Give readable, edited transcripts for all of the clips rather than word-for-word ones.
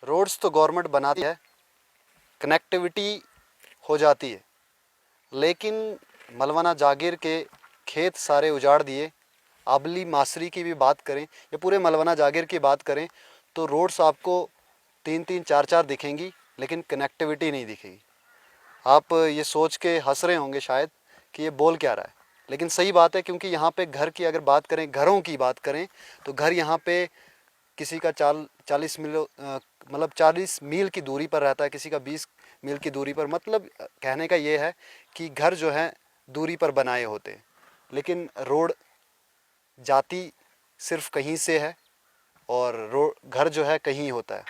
Roads तो government बनाती है, कनेक्टिविटी हो जाती है, लेकिन मलवाना जागीर के खेत सारे उजाड़ दिए। आबली मासरी की भी बात करें या पूरे मलवाना जागीर की बात करें तो रोड्स आपको 3-3 4-4 दिखेंगी, लेकिन कनेक्टिविटी नहीं दिखेगी। आप ये सोच के हंस रहे होंगे शायद कि ये बोल क्या रहा है, लेकिन सही बात है, क्योंकि यहाँ पे घर की अगर बात करें, घरों की बात करें, तो घर यहाँ पे किसी का 40 मील मतलब 40 मील की दूरी पर रहता है, किसी का 20 मील की दूरी पर। मतलब कहने का ये है कि घर जो है दूरी पर बनाए होते हैं, लेकिन रोड जाती सिर्फ कहीं से है और रोड घर जो है कहीं होता है।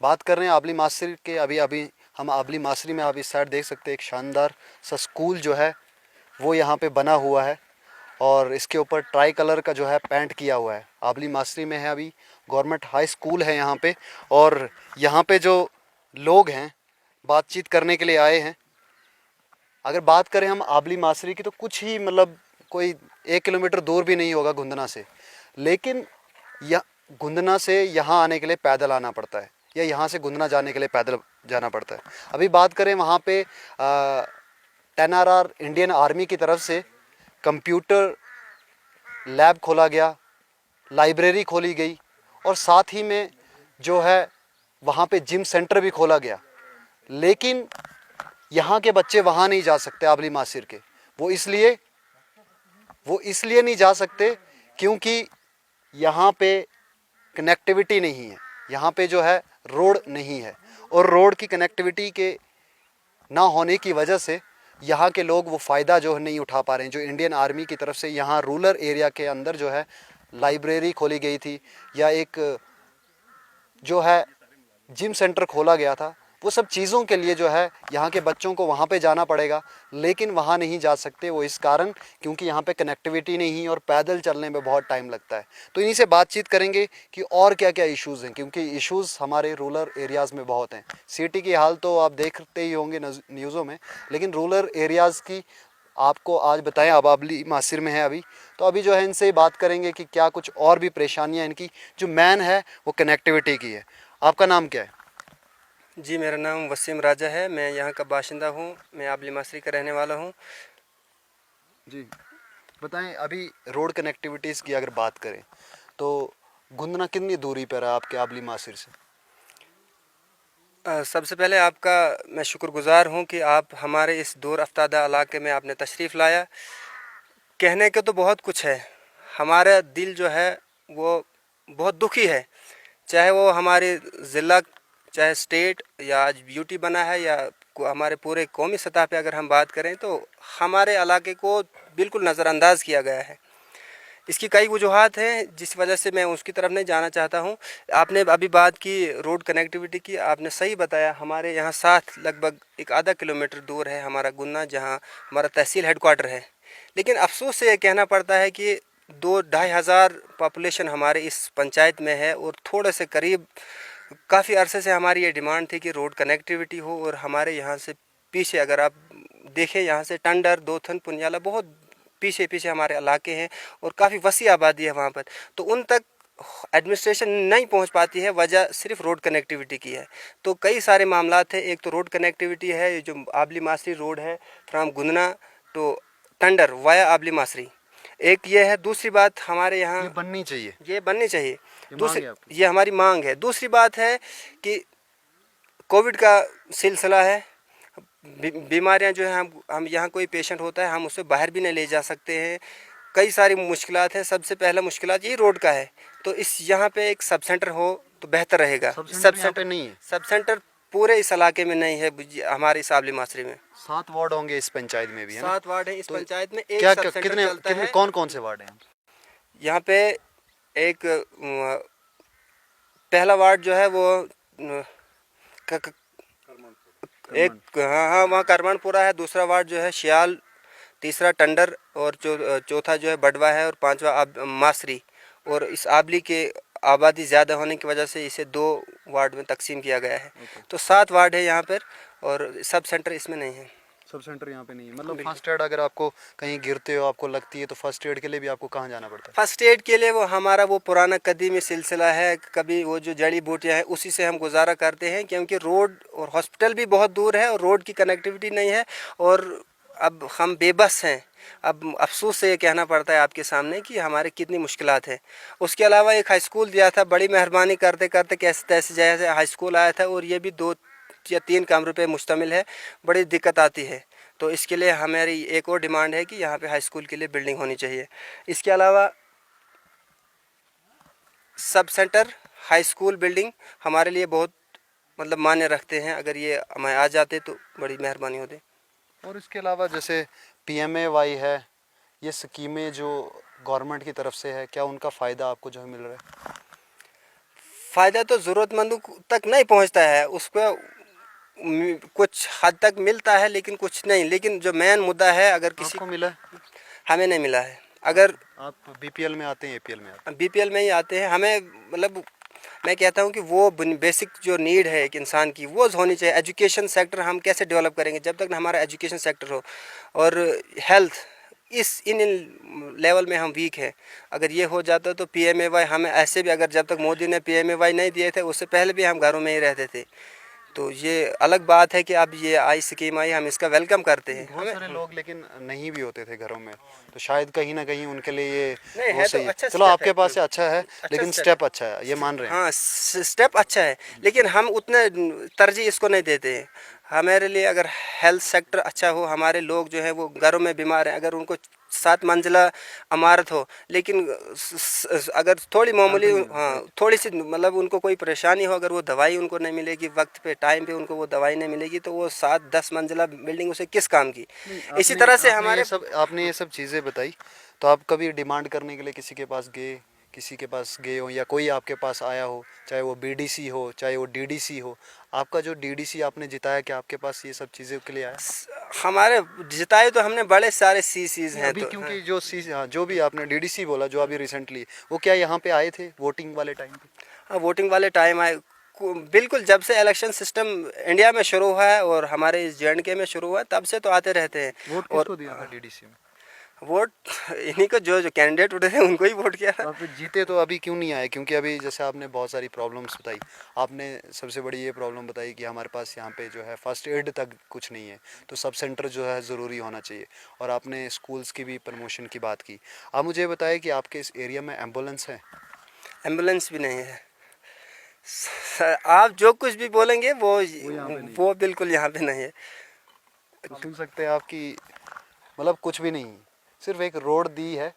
बात कर रहे हैं आबली मासरी के। अभी अभी हम आबली मासरी में आप इस साइड देख सकते हैं, एक शानदार सा स्कूल जो है वो यहाँ पे बना हुआ है और इसके ऊपर ट्राई कलर का जो है पेंट किया हुआ है। आबली मासरी में है अभी गवर्नमेंट हाई स्कूल है यहाँ पे, और यहाँ पे जो लोग हैं बातचीत करने के लिए आए हैं। अगर बात करें हम आबली मासरी की तो कुछ ही मतलब कोई 1 किलोमीटर दूर भी नहीं होगा गुंदना से, लेकिन यह गुंदना से यहाँ आने के लिए पैदल आना पड़ता है, या यहाँ से गुंदना जाने के लिए पैदल जाना पड़ता है। अभी बात करें वहाँ पे 10RR इंडियन आर्मी की तरफ से कंप्यूटर लैब खोला गया, लाइब्रेरी खोली गई, और साथ ही में जो है वहाँ पे जिम सेंटर भी खोला गया। लेकिन यहाँ के बच्चे वहाँ नहीं जा सकते आबली मासिर के। वो इसलिए नहीं जा सकते क्योंकि यहाँ पे कनेक्टिविटी नहीं है, यहाँ पे जो है रोड नहीं है, और रोड की कनेक्टिविटी के ना होने की वजह से यहाँ के लोग वो फ़ायदा जो है नहीं उठा पा रहे हैं। जो इंडियन आर्मी की तरफ से यहाँ रूरल एरिया के अंदर जो है लाइब्रेरी खोली गई थी, या एक जो है जिम सेंटर खोला गया था, वो सब चीज़ों के लिए जो है यहाँ के बच्चों को वहाँ पे जाना पड़ेगा, लेकिन वहाँ नहीं जा सकते। वो इस कारण क्योंकि यहाँ पे कनेक्टिविटी नहीं है और पैदल चलने में बहुत टाइम लगता है। तो इन्हीं से बातचीत करेंगे कि और क्या क्या इश्यूज़ हैं, क्योंकि इश्यूज़ हमारे रूरल एरियाज़ में बहुत हैं। सिटी की हाल तो आप देखते ही होंगे न्यूज़ों में, लेकिन रूरल एरियाज़ की आपको आज बताएं। अब आबली मासिर में है अभी, तो अभी जो है इनसे बात करेंगे कि क्या कुछ और भी परेशानियाँ इनकी। जो मेन है वो कनेक्टिविटी की है। आपका नाम क्या है? जी, मेरा नाम वसीम राजा है। मैं यहाँ का बाशिंदा हूँ। मैं आबली मासरी का रहने वाला हूँ। जी बताएं, अभी रोड कनेक्टिविटीज़ की अगर बात करें तो गुंदना कितनी दूरी पर है आपके आबली मासिर से? सबसे पहले आपका मैं शुक्रगुजार हूँ कि आप हमारे इस दूर अफ्तादा इलाके में आपने तशरीफ़ लाया। कहने के तो बहुत कुछ है। हमारा दिल जो है वो बहुत दुखी है, चाहे वो हमारे ज़िला, चाहे स्टेट, या आज ब्यूटी बना है, या हमारे पूरे कौमी सतह पे अगर हम बात करें तो हमारे इलाके को बिल्कुल नज़रअंदाज किया गया है। इसकी कई वजूहात हैं जिस वजह से मैं उसकी तरफ नहीं जाना चाहता हूँ। आपने अभी बात की रोड कनेक्टिविटी की, आपने सही बताया। हमारे यहाँ साथ लगभग एक आधा किलोमीटर दूर है हमारा गुन्ना, जहाँ हमारा तहसील हेडक्वार्टर है। लेकिन अफसोस से ये कहना पड़ता है कि 2-2.5 हज़ार पॉपुलेशन हमारे इस पंचायत में है, और थोड़े से करीब काफ़ी अरसे से हमारी ये डिमांड थी कि रोड कनेक्टिविटी हो। और हमारे यहाँ से पीछे अगर आप देखें, यहाँ से टंडर, दोथन, पुनियाला बहुत पीछे पीछे हमारे इलाके हैं, और काफ़ी वसी आबादी है वहाँ पर। तो उन तक एडमिनिस्ट्रेशन नहीं पहुँच पाती है, वजह सिर्फ रोड कनेक्टिविटी की है। तो कई सारे मामला थे। एक तो रोड कनेक्टिविटी है, ये जो आबली मासरी रोड है फ्राम गुंदना टू टंडर वाया आबली मासरी, एक ये है। दूसरी बात हमारे यहाँ ये बननी चाहिए, ये बननी चाहिए। दूसरी आपकी। ये हमारी मांग है। दूसरी बात है कि कोविड का सिलसिला है। बीमारियां जो है, हम यहाँ कोई पेशेंट होता है हम उसे बाहर भी नहीं ले जा सकते हैं। कई सारी मुश्किलात हैं। सबसे पहला मुश्किलात ये रोड का है। तो इस यहाँ पे एक सब सेंटर हो तो बेहतर रहेगा। सब सेंटर नहीं है। सब सेंटर पूरे इस इलाके में नहीं है। हमारे इस आबली मासरी में 7 वार्ड होंगे इस पंचायत में भी, है ना? 7 वार्ड है इस तो पंचायत में। एक क्या सब सेंटर कितने चलता कितने है। कौन कौन से वार्ड हैं? यहाँ पे एक पहला वार्ड जो है वो एक, हाँ वहाँ करमानपुरा है। दूसरा वार्ड जो है श्याल, तीसरा टंडर, और चौथा जो है बडवा है, और पांचवा मासरी। और इस आबली के आबादी ज़्यादा होने की वजह से इसे 2 वार्ड में तकसीम किया गया है। तो 7 वार्ड है यहाँ पर, और सब सेंटर इसमें नहीं है। सब सेंटर यहाँ पे नहीं है। मतलब फर्स्ट एड अगर आपको कहीं गिरते हो, आपको लगती है, तो फर्स्ट एड के लिए भी आपको कहाँ जाना पड़ता है? फर्स्ट एड के लिए वो हमारा वो पुराना कदीमी सिलसिला है, कभी वो जो जड़ी बूटियाँ हैं उसी से हम गुजारा करते हैं, क्योंकि रोड और हॉस्पिटल भी बहुत दूर है और रोड की कनेक्टिविटी नहीं है। और अब हम बेबस हैं। अब अफसोस से ये कहना पड़ता है आपके सामने कि हमारे कितनी मुश्किलात हैं। उसके अलावा एक हाई स्कूल दिया था, बड़ी मेहरबानी करते करते कैसे तैसे जैसे हाई स्कूल आया था, और ये भी 2 या 3 कमरों पे मुश्तमिल है। बड़ी दिक्कत आती है। तो इसके लिए हमारी एक और डिमांड है कि यहाँ पे हाई स्कूल के लिए बिल्डिंग होनी चाहिए। इसके अलावा sub centre high school building हमारे लिए बहुत मतलब मान्य रखते हैं। अगर ये हमें आ जाते तो बड़ी मेहरबानी होती। और इसके अलावा जैसे PMAY है, ये स्कीमें जो गवर्नमेंट की तरफ से है, क्या उनका फ़ायदा आपको जो है मिल रहा है? फ़ायदा तो ज़रूरतमंदों तक नहीं पहुंचता है, उस पर कुछ हद तक मिलता है लेकिन कुछ नहीं। लेकिन जो मेन मुद्दा है, अगर किसी आपको मिला है? हमें नहीं मिला है। अगर आप BPL में आते हैं, APL में आते बीपीएल में ही आते हैं, हमें मतलब मैं कहता हूँ कि वो बेसिक जो नीड है एक इंसान की वो होनी चाहिए। एजुकेशन सेक्टर हम कैसे डेवलप करेंगे जब तक हमारा एजुकेशन सेक्टर हो, और हेल्थ इन लेवल में हम वीक हैं। अगर ये हो जाता तो PMAY हमें ऐसे भी, अगर जब तक मोदी ने PMAY नहीं दिए थे उससे पहले भी हम घरों में ही रहते थे। तो ये अलग बात है कि अब ये स्कीम आई, हम इसका वेलकम करते हैं। बहुत सारे लोग लेकिन नहीं भी होते थे घरों में, तो शायद कहीं ना कहीं उनके लिए ये नहीं वो है सही तो है। अच्छा चलो step आपके है, पास से अच्छा है, अच्छा लेकिन step स्टेप अच्छा है, ये मान रहे हैं। हाँ स्टेप अच्छा है, लेकिन हम उतने तरजीह इसको नहीं देते हैं। हमारे लिए अगर हेल्थ सेक्टर अच्छा हो, हमारे लोग जो है वो घरों में बीमार हैं, अगर उनको 7 मंजिला इमारत हो, लेकिन अगर थोड़ी मामूली, हाँ थोड़ी सी मतलब उनको कोई परेशानी हो, अगर वो दवाई उनको नहीं मिलेगी वक्त पे टाइम पे, उनको वो दवाई नहीं मिलेगी, तो वो 7-10 मंजिला बिल्डिंग उसे किस काम की। इसी तरह से हमारे आपने ये सब चीज़ें बताई, तो आप कभी डिमांड करने के लिए किसी के पास गए हो, या कोई आपके पास आया हो, चाहे वो BDC हो, चाहे वो DDC हो? आपका जो DDC आपने जिताया, क्या आपके पास ये सब चीज़ों के लिए आया? हमारे जिताए तो हमने बड़े सारे सीज नहीं, हैं अभी तो हाँ। क्योंकि हाँ, जो भी आपने DDC बोला, जो अभी रिसेंटली, वो क्या यहाँ पे आए थे वोटिंग वाले टाइम पे? हाँ वोटिंग वाले टाइम आए, बिल्कुल जब से इलेक्शन सिस्टम इंडिया में शुरू हुआ है और हमारे इस JNK में शुरू हुआ है तब से तो आते रहते हैं। वोट और किसको दिया था DDC में? वोट इन्हीं को, जो जो कैंडिडेट उठे थे उनको ही वोट किया तो था। आप जीते तो अभी क्यों नहीं आए? क्योंकि अभी जैसे आपने बहुत सारी प्रॉब्लम्स बताई, आपने सबसे बड़ी ये प्रॉब्लम बताई कि हमारे पास यहाँ पे जो है फर्स्ट एड तक कुछ नहीं है, तो सब सेंटर जो है ज़रूरी होना चाहिए। और आपने स्कूल्स की भी प्रमोशन की बात की। आप मुझे बताएं कि आपके इस एरिया में एम्बुलेंस है? एम्बुलेंस भी नहीं है। आप जो कुछ भी बोलेंगे वो बिल्कुल यहाँ पे नहीं है। तो सुन सकते हैं आप कि मतलब कुछ भी नहीं, सिर्फ एक रोड दी है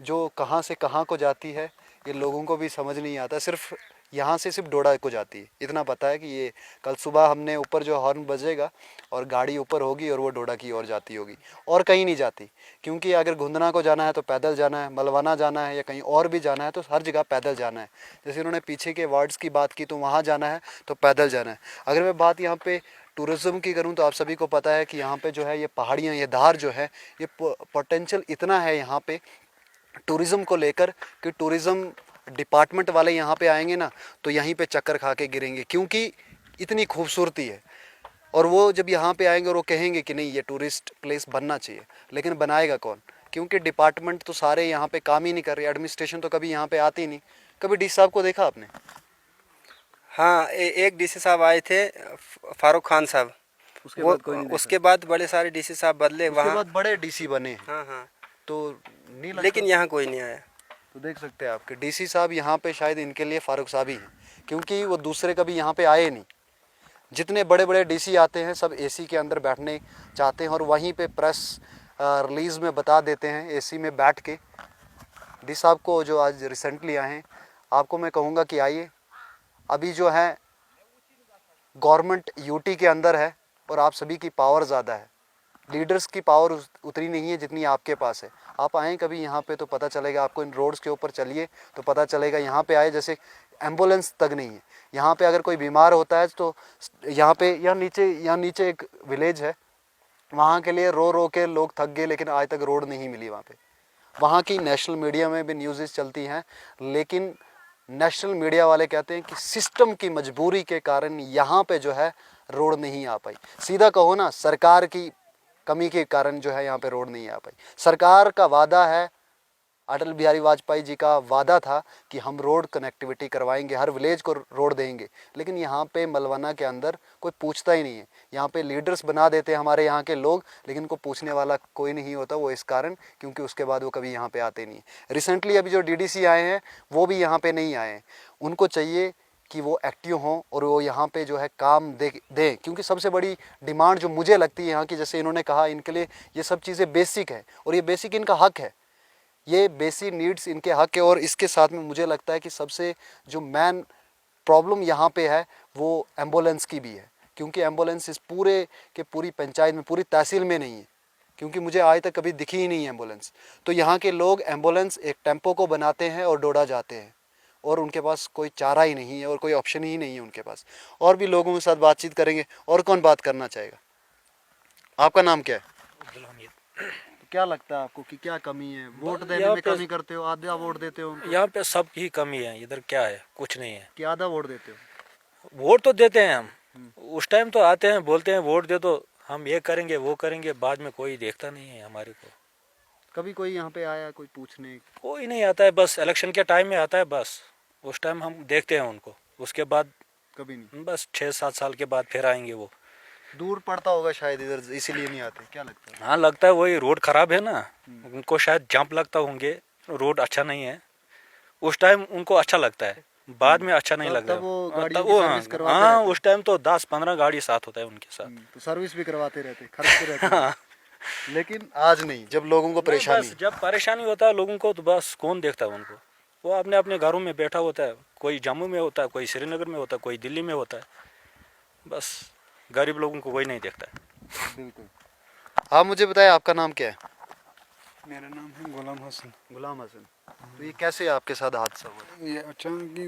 जो कहाँ से कहाँ को जाती है, ये लोगों को भी समझ नहीं आता। सिर्फ यहाँ से सिर्फ डोडा को जाती है, इतना पता है कि ये कल सुबह हमने ऊपर जो हॉर्न बजेगा और गाड़ी ऊपर होगी और वो डोडा की ओर जाती होगी, और कहीं नहीं जाती। क्योंकि अगर गुंदना को जाना है तो पैदल जाना है, मलवाना जाना है या कहीं और भी जाना है तो हर जगह पैदल जाना है। जैसे उन्होंने पीछे के वार्ड्स की बात की, तो वहाँ जाना है तो पैदल जाना है। अगर मैं बात यहाँ पे टूरिज़्म की करूँ, तो आप सभी को पता है कि यहाँ पे जो है ये पहाड़ियाँ, ये धार जो है, ये पोटेंशियल इतना है यहाँ पे टूरिज़्म को लेकर कि टूरिज़्म डिपार्टमेंट वाले यहाँ पे आएंगे ना तो यहीं पे चक्कर खा के गिरेंगे, क्योंकि इतनी खूबसूरती है। और वो जब यहाँ पे आएंगे और वो कहेंगे कि नहीं, ये टूरिस्ट प्लेस बनना चाहिए, लेकिन बनाएगा कौन? क्योंकि डिपार्टमेंट तो सारे यहाँ पे काम ही नहीं कर रहे, एडमिनिस्ट्रेशन तो कभी यहाँ पे आती नहीं। कभी डी साहब को देखा आपने? हाँ एक DC साहब आए थे, फारूक खान साहब। उसके वो बाद कोई नहीं देखा? उसके बाद बड़े सारे DC साहब बदले उसके वहाँ। बाद बड़े डीसी बने, हाँ हाँ, तो नहीं लगता? लेकिन यहाँ कोई नहीं आया। तो देख सकते हैं आपके डीसी साहब यहाँ पे शायद इनके लिए फारूक साहब ही हैं, क्योंकि वो दूसरे कभी यहाँ पे आए नहीं। जितने बड़े बड़े डीसी आते हैं सब एसी के अंदर बैठने चाहते हैं और वहीं पे प्रेस रिलीज़ में बता देते हैं एसी में बैठ के। डी साहब को जो आज रिसेंटली आए हैं, आपको मैं कहूँगा कि आइए। अभी जो है गवर्नमेंट यूटी के अंदर है और आप सभी की पावर ज़्यादा है, लीडर्स की पावर उतनी नहीं है जितनी आपके पास है। आप आएँ कभी यहाँ पे तो पता चलेगा आपको, इन रोड्स के ऊपर चलिए तो पता चलेगा। यहाँ पे आए, जैसे एम्बुलेंस तक नहीं है यहाँ पे। अगर कोई बीमार होता है तो यहाँ पे, यहाँ नीचे एक विलेज है, वहाँ के लिए रो रो के लोग थक गए, लेकिन आज तक रोड नहीं मिली वहाँ पे। वहाँ की नेशनल मीडिया में भी न्यूज़ चलती हैं, लेकिन नेशनल मीडिया वाले कहते हैं कि सिस्टम की मजबूरी के कारण यहाँ पे जो है रोड नहीं आ पाई। सीधा कहो ना, सरकार की कमी के कारण जो है यहाँ पे रोड नहीं आ पाई। सरकार का वादा है, अटल बिहारी वाजपेयी जी का वादा था कि हम रोड कनेक्टिविटी करवाएंगे, हर विलेज को रोड देंगे, लेकिन यहाँ पे मलवना के अंदर कोई पूछता ही नहीं है। यहाँ पे लीडर्स बना देते हैं हमारे यहाँ के लोग, लेकिन को पूछने वाला कोई नहीं होता। वो इस कारण क्योंकि उसके बाद वो कभी यहाँ पे आते नहीं है। रिसेंटली अभी जो डीडीसी आए हैं वो भी यहाँ पे नहीं आए हैं। उनको चाहिए कि वो एक्टिव हों और वो यहाँ पे जो है काम दें, क्योंकि सबसे बड़ी डिमांड जो मुझे लगती है यहाँ की, जैसे इन्होंने कहा, इनके लिए ये सब चीज़ें बेसिक है और ये बेसिक इनका हक है, ये बेसिक नीड्स इनके हक है। और इसके साथ में मुझे लगता है कि सबसे जो मेन प्रॉब्लम यहाँ पे है वो एम्बुलेंस की भी है, क्योंकि एम्बुलेंस इस पूरे के पूरी पंचायत में, पूरी तहसील में नहीं है, क्योंकि मुझे आज तक कभी दिखी ही नहीं एम्बुलेंस। तो यहाँ के लोग एम्बुलेंस एक टेम्पो को बनाते हैं और डोडा जाते हैं, और उनके पास कोई चारा ही नहीं है और कोई ऑप्शन ही नहीं है उनके पास। और भी लोगों के साथ बातचीत करेंगे। और कौन बात करना चाहेगा? आपका नाम क्या है? तो क्या लगता है आपको कि क्या कमी है? वोट देने में कमी करते हो, आधा वोट देते हो? यहाँ पे सब की कमी है, इधर क्या है? कुछ नहीं है। कि आधा वोट देते हो? वोट तो देते हैं हम, उस टाइम तो आते हैं, बोलते हैं वोट दे दो, हम ये करेंगे वो करेंगे, बाद में कोई देखता नहीं है हमारे को। कभी कोई यहाँ पे आया कोई पूछने? कोई नहीं आता है, बस इलेक्शन के टाइम में आता है, बस उस टाइम हम देखते हैं उनको, उसके बाद कभी नहीं। बस 6-7 साल के बाद फिर आएंगे वो। दूर पड़ता होगा शायद इधर, इसीलिए नहीं आते, क्या लगता है? हाँ लगता है, वही रोड खराब है ना, उनको शायद जंप लगता होंगे, रोड अच्छा नहीं है। उस टाइम उनको अच्छा लगता है, बाद में अच्छा नहीं लगता। तब वो गाड़ी तब की वो सर्विस करवाते हाँ, रहते। उस टाइम तो 10-15 गाड़ी साथ होता है उनके साथ। तो सर्विस भी करवाते रहते, खर्चते रहते। लेकिन आज नहीं, जब लोगों को परेशानी, बस जब परेशानी होता है लोगों को तो बस कौन देखता है उनको, वो अपने अपने घरों में बैठा होता है, कोई जम्मू में होता है, कोई श्रीनगर में होता है, कोई दिल्ली में होता है, बस गरीब लोगों को कोई नहीं देखता है। बिल्कुल। आप मुझे बताएं, आपका नाम क्या है? मेरा नाम है गुलाम हसन। गुलाम हसन। तो ये कैसे आपके साथ हादसा हुआ? ये अचानक ही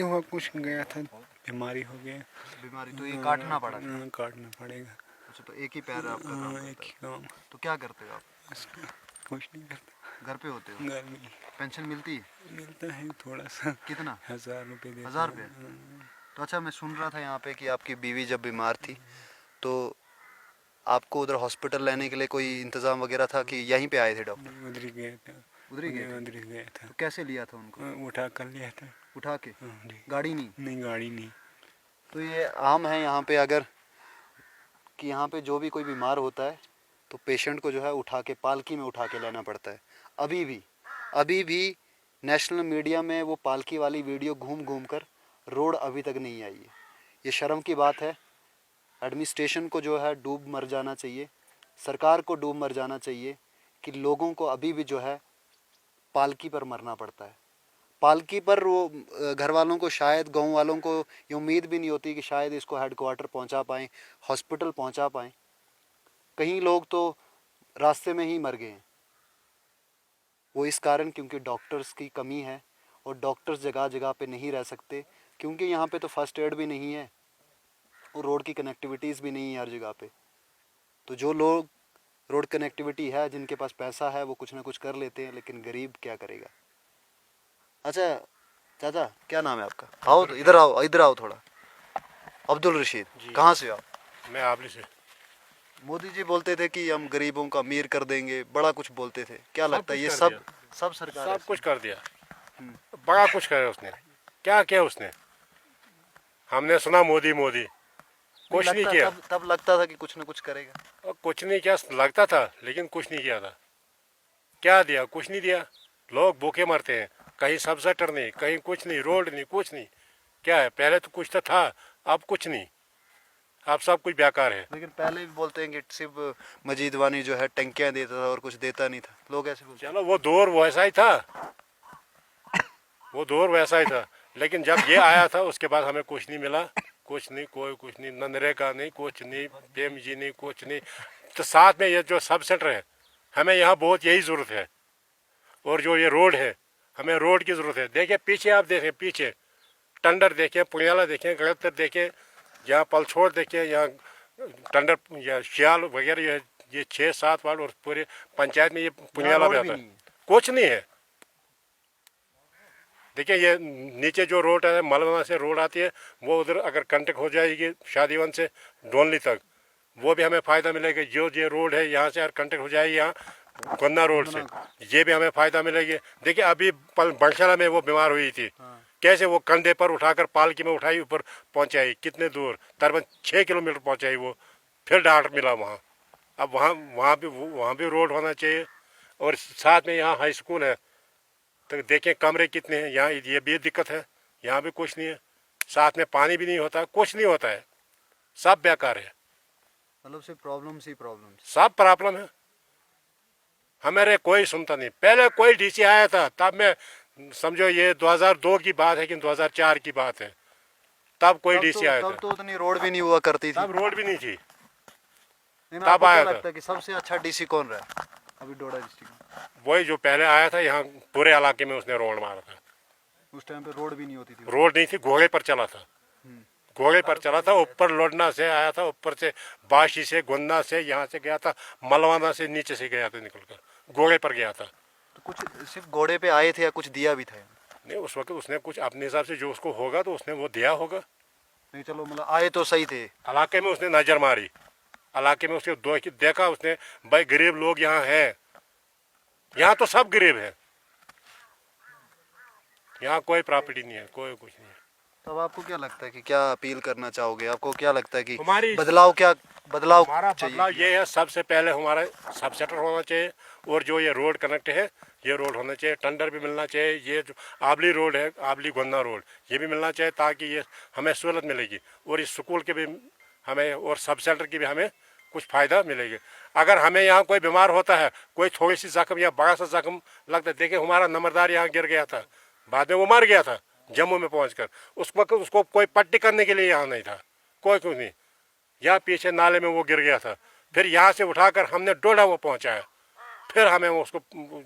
हुआ, कुछ गया था, बीमारी हो गया। बीमारी तो ये काटना पड़ा? काटना पड़ेगा। अच्छा, तो एक ही पैर आपका काम एक करता ही है। काम। तो क्या करते हो आप? इसका कुछ नहीं करता, घर पे होते हो? घर में पेंशन मिलती है? मिलता है थोड़ा सा। कितना? 1000 रुपये देते 1000 हैं। रुपये? तो अच्छा, मैं सुन रहा था यहाँ पे कि आपकी बीवी जब बीमार थी तो आपको उधर हॉस्पिटल लेने के लिए कोई इंतज़ाम वगैरह था कि यहीं पे आए थे डॉक्टर? नहीं, उधर ही गया था। उधर ही गए थे? उधर ही गया था। तो कैसे लिया था उनको? उठा कर लिया था। उठा के? हाँ जी। गाड़ी नहीं? नहीं, गाड़ी नहीं। तो ये आम है यहाँ पे, अगर कि यहाँ पे जो भी कोई बीमार होता है तो पेशेंट को जो है उठा के, पालकी में उठा के लाना पड़ता है। अभी भी नेशनल मीडिया में वो पालकी वाली वीडियो घूम घूम कर रोड अभी तक नहीं आई है। ये शर्म की बात है। एडमिनिस्ट्रेशन को जो है डूब मर जाना चाहिए, सरकार को डूब मर जाना चाहिए कि लोगों को अभी भी जो है पालकी पर मरना पड़ता है। पालकी पर वो घर वालों को, शायद गांव वालों को ये उम्मीद भी नहीं होती कि शायद इसको हेडक्वार्टर पहुंचा पाएँ, हॉस्पिटल पहुंचा पाएँ। कई लोग तो रास्ते में ही मर गए हैं। वो इस कारण क्योंकि डॉक्टर्स की कमी है, और डॉक्टर्स जगह जगह पे नहीं रह सकते, क्योंकि यहाँ पे तो फर्स्ट एड भी नहीं है और रोड की कनेक्टिविटीज़ भी नहीं है हर जगह पे। तो जो लोग रोड कनेक्टिविटी है, जिनके पास पैसा है, वो कुछ ना कुछ कर लेते हैं, लेकिन गरीब क्या करेगा? अच्छा चाचा, क्या नाम है आपका? आओ तो इधर आओ, इधर आओ थोड़ा। अब्दुल रशीद, कहाँ से हो आप? मैं आपली से। मोदी जी बोलते थे कि हम गरीबों को अमीर कर देंगे, बड़ा कुछ बोलते थे। क्या लगता है ये सब सरकार सब कुछ कर दिया, बड़ा कुछ करे उसने। क्या किया उसने? हमने सुना मोदी मोदी, कुछ नहीं किया। तब लगता था कि कुछ ना कुछ करेगा, और कुछ नहीं किया लगता था, लेकिन कुछ नहीं किया था। क्या दिया? कुछ नहीं दिया। लोग भूखे मरते हैं, कहीं सब सेक्टर नहीं, कहीं कुछ नहीं, रोड नहीं, कुछ नहीं। क्या है? पहले तो कुछ तो था, अब कुछ नहीं, अब सब कुछ बेकार है। लेकिन पहले भी बोलते हैं कि सिर्फ मजीद वानी जो है टंकियां देता था और कुछ देता नहीं था, लोग ऐसे बोलते। चलो वो दौर वैसा ही था, वो दौर वैसा ही था, लेकिन जब ये आया था उसके बाद हमें कुछ नहीं मिला, कुछ नहीं, कोई कुछ नहीं, नरेगा नहीं, कुछ नहीं, PMG नहीं, कुछ नहीं। तो साथ में ये जो सब सेंटर है, हमें यहाँ बहुत यही ज़रूरत है। और जो ये रोड है, हमें रोड की ज़रूरत है। देखिए पीछे, आप देखें पीछे, टंडर देखें, पुनियाला देखें, गलतर देखें, यहाँ पलछोड़ देखें, यहाँ टंडर या शियाल वगैरह, ये 6-7 वार्ड और पूरे पंचायत में ये पुनियाला भी आता है, कुछ नहीं है। देखिए ये नीचे जो रोड है, मलवना से रोड आती है, वो उधर अगर कंटेक्ट हो जाएगी शादीवन से डोनली तक, वो भी हमें फ़ायदा मिलेगा। जो ये रोड है यहाँ से अगर कंटेक्ट हो जाएगी यहाँ गन्ना रोड से, ये भी हमें फ़ायदा मिलेगी। देखिए अभी बंशाला में वो बीमार हुई थी, कैसे वो कंधे पर उठाकर पालकी में उठाई, ऊपर पहुँचाई, कितने दूर, तकरीबन 6 किलोमीटर पहुँचाई वो, फिर डॉक्टर मिला वहाँ। अब वहाँ भी रोड होना चाहिए। और साथ में यहाँ हाई स्कूल है, तो देखें कमरे कितने हैं यहाँ, ये भी दिक्कत है। यहाँ भी कुछ नहीं है, साथ में पानी भी नहीं होता, कुछ नहीं होता है, सब बेकार है, मतलब सिर्फ प्रॉब्लम्स ही प्रॉब्लम्स। सब प्रॉब्लम है। हमारे कोई सुनता नहीं। पहले कोई डीसी आया था, तब मैं समझो ये 2002 की बात है कि 2004 की बात है, तब कोई डीसी आया तब था, तो उतनी रोड भी नहीं हुआ करती थी। तब रोड भी नहीं थी। लेकिन तब आपको क्या आया था। लगता है कि सबसे अच्छा डीसी कौन रहा है अभी डोडा डिस्ट्रिक्ट में? वही जो पहले आया था, यहाँ पूरे इलाके में उसने रोड मारा था। उस टाइम पे रोड भी नहीं होती थी। रोड नहीं थी, घोड़े पर चला था, घोड़े पर चला था, ऊपर लोडना से आया था, ऊपर से बाशी से, गुन्ना से, यहाँ से गया था, मलवाना से नीचे से गया था, निकलकर घोड़े पर गया था। तो कुछ सिर्फ घोड़े पे आए थे या कुछ दिया भी था? नहीं, उस वक्त उसने कुछ अपने हिसाब से जो उसको होगा तो उसने वो दिया होगा। नहीं चलो मतलब आए तो सही थे। इलाके में उसने नजर मारी, इलाके में उसके दो देखा उसने, भाई गरीब लोग यहाँ हैं, यहाँ तो सब गरीब है, यहाँ कोई प्रॉपर्टी नहीं है, कोई कुछ नहीं है। तब आपको क्या लगता है कि क्या अपील करना चाहोगे? आपको क्या लगता है कि हमारी बदलाव हमारा चाहिए? बदलाव ये है, सबसे पहले हमारा सब सेटर होना चाहिए, और जो ये रोड कनेक्ट है ये रोड होना चाहिए, टेंडर भी मिलना चाहिए। ये जो आबली रोड है, आबली गोन्ना रोड, ये भी मिलना चाहिए, ताकि ये हमें सहूलत मिलेगी, और इस स्कूल के भी हमें, और सब सेंटर की भी हमें कुछ फ़ायदा मिलेगी। अगर हमें यहाँ कोई बीमार होता है, कोई थोड़ी सी जख्म या बड़ा सा जख्म लगता है, देखिए हमारा नंबरदार यहाँ गिर गया था, बाद में वो मर गया था जम्मू में पहुँच। उस वक्त उसको कोई पट्टी करने के लिए यहाँ नहीं था, कोई कुछ नहीं, यहाँ पीछे नाले में वो गिर गया था, फिर यहाँ से उठाकर हमने डोडा वो पहुँचाया, फिर हमें उसको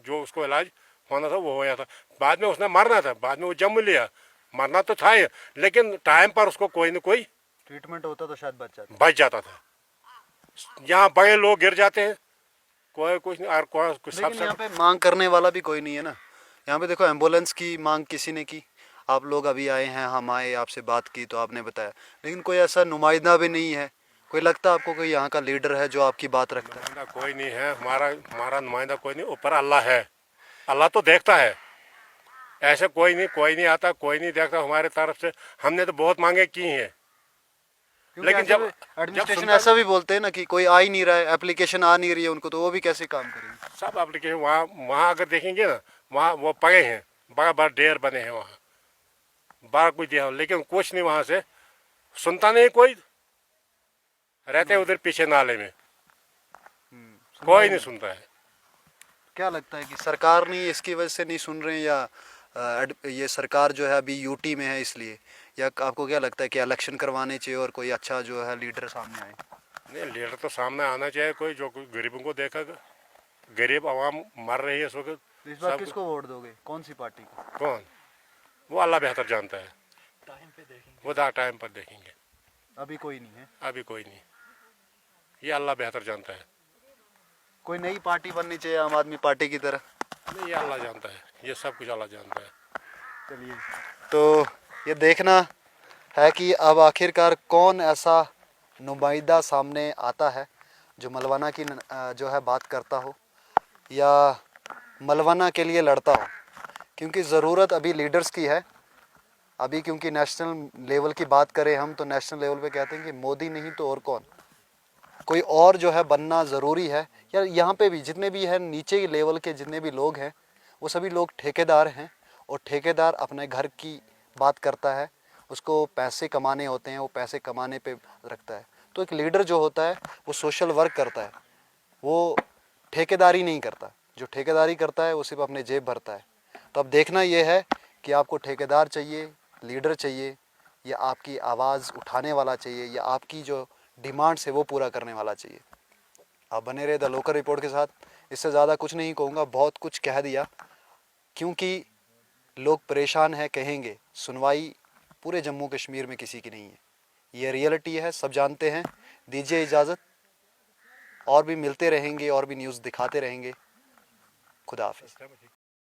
जो उसको इलाज होना था वो हो गया था। बाद में उसने मरना था, बाद में वो जम्मू लिया, मरना तो था ही, लेकिन टाइम पर उसको कोई न कोई ट्रीटमेंट होता तो शायद बच जाता था। यहाँ बड़े लोग गिर जाते हैं, कोई कुछ नहीं, और कुछ सब लेकिन यहाँ पे मांग करने वाला भी कोई नहीं है ना। यहाँ पे देखो एम्बुलेंस की मांग किसी ने की, आप लोग अभी आए हैं, हम आए, आपसे बात की तो आपने बताया, लेकिन कोई ऐसा नुमाइंदा भी नहीं है। कोई लगता आपको कोई यहाँ का लीडर है जो आपकी बात रखता है? नुमाइंदा कोई नहीं है, हमारा नुमाइंदा कोई नहीं, ऊपर अल्लाह है, अल्लाह तो देखता है, ऐसे कोई नहीं आता, कोई नहीं देखता हमारे तरफ से। हमने तो बहुत मांगे की हैं, लेकिन जब एडमिनिस्ट्रेशन ऐसा भी बोलते हैं ना कि कोई आ ही नहीं रहा है, एप्लीकेशन आ नहीं रही है उनको, तो वो भी कैसे काम करेंगे? सब एप्लीकेशन वहाँ अगर देखेंगे ना, वहाँ वो पड़े हैं, बड़ा बड़ा ढेर बने हैं वहाँ, बड़ा कुछ दिया, लेकिन कुछ नहीं वहाँ से सुनता नहीं कोई, रहते उधर पीछे नाले में, कोई नहीं सुनता है। क्या लगता है कि सरकार नहीं इसकी वजह से नहीं सुन रहे हैं, या ये सरकार जो है अभी यूटी में है इसलिए, या आपको क्या लगता है कि इलेक्शन करवाने चाहिए और कोई अच्छा जो है लीडर सामने आए? नहीं, लीडर तो सामने आना चाहिए, कोई जो कोई गरीबों को देखेगा, गरीब आवाम मर रही है इस वक्त। इस बार किसको वोट दोगे, कौन सी पार्टी को? कौन, वो अल्लाह बेहतर जानता है, वो टाइम पर देखेंगे, अभी कोई नहीं है। अभी कोई नहीं, ये अल्लाह बेहतर जानता है। कोई नई पार्टी बननी चाहिए आम आदमी पार्टी की तरह? नहीं, ये अल्लाह जानता है, ये सब कुछ अल्लाह जानता है। चलिए, तो ये देखना है कि अब आखिरकार कौन ऐसा नुमाइंदा सामने आता है जो मलवाना की जो है बात करता हो, या मलवाना के लिए लड़ता हो, क्योंकि ज़रूरत अभी लीडर्स की है। अभी क्योंकि नेशनल लेवल की बात करें हम, तो नेशनल लेवल पे कहते हैं कि मोदी नहीं तो और कौन, कोई और जो है बनना ज़रूरी है। या यहाँ पे भी जितने भी हैं नीचे लेवल के जितने भी लोग हैं, वो सभी लोग ठेकेदार हैं, और ठेकेदार अपने घर की बात करता है, उसको पैसे कमाने होते हैं, वो पैसे कमाने पे रखता है। तो एक लीडर जो होता है वो सोशल वर्क करता है, वो ठेकेदारी नहीं करता। जो ठेकेदारी करता है वो सिर्फ अपने जेब भरता है। तो अब देखना ये है कि आपको ठेकेदार चाहिए, लीडर चाहिए, या आपकी आवाज़ उठाने वाला चाहिए, या आपकी जो डिमांड्स है वो पूरा करने वाला चाहिए। आप बने रहे द लोकल रिपोर्ट के साथ। इससे ज़्यादा कुछ नहीं कहूँगा, बहुत कुछ कह दिया, क्योंकि लोग परेशान हैं, कहेंगे। सुनवाई पूरे जम्मू कश्मीर में किसी की नहीं है, ये रियलिटी है, सब जानते हैं। दीजिए इजाज़त, और भी मिलते रहेंगे और भी न्यूज़ दिखाते रहेंगे। खुदा हाफिज़।